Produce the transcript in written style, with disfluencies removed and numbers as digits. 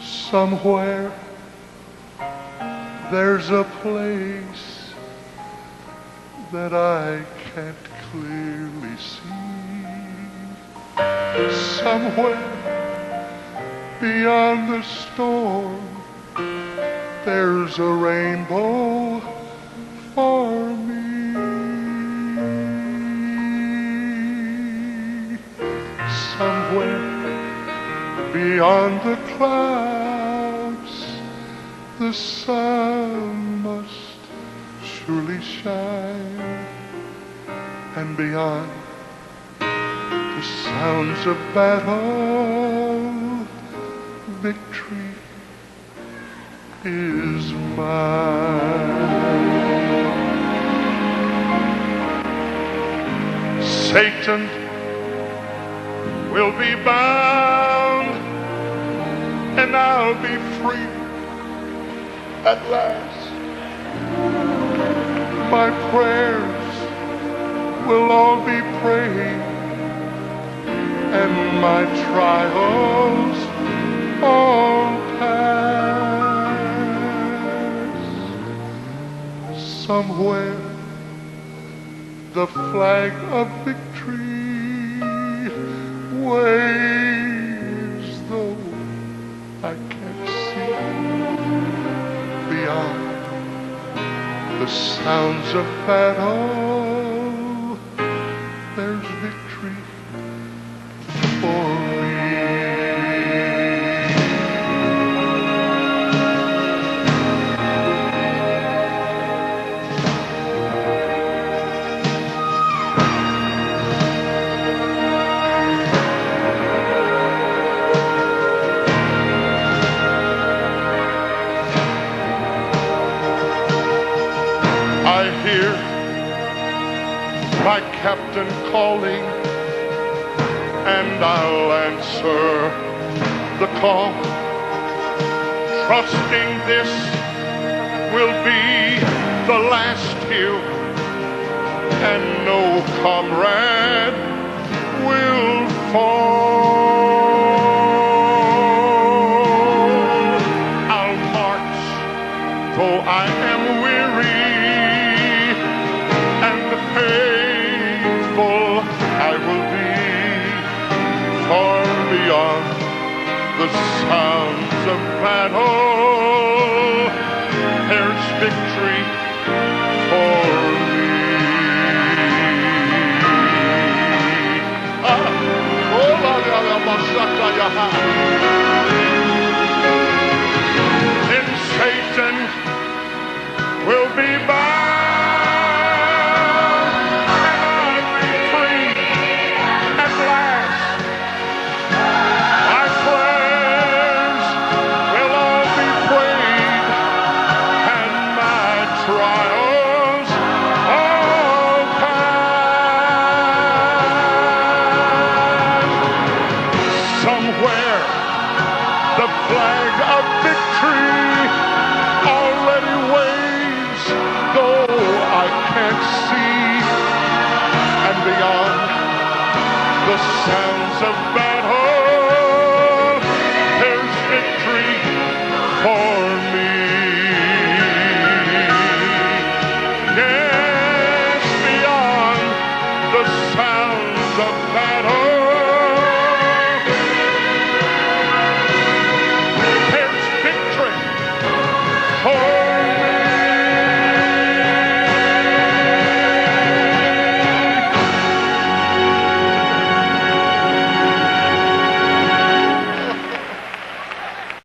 Somewhere there's a place that I can't clearly see. Somewhere beyond the storm there's a rainbow for me. Somewhere beyond the clouds the sun must surely shine, and beyond the sounds of battle, victory is mine. Satan will be bound, and I'll be free at last. My prayers will all be prayed, and my trials all past. Somewhere the flag of victory waves, though I can't see beyond the sounds of battle. There's victory for me. I hear my captain calling, and I'll answer the call, trusting this will be the last here, and no comrade will fall. I'll march though I am weary, faithful I will be, far beyond the sounds of battle. There's victory for me. Then Satan will be bound, the flag of victory already waves, though I can't see, and beyond the sounds of battle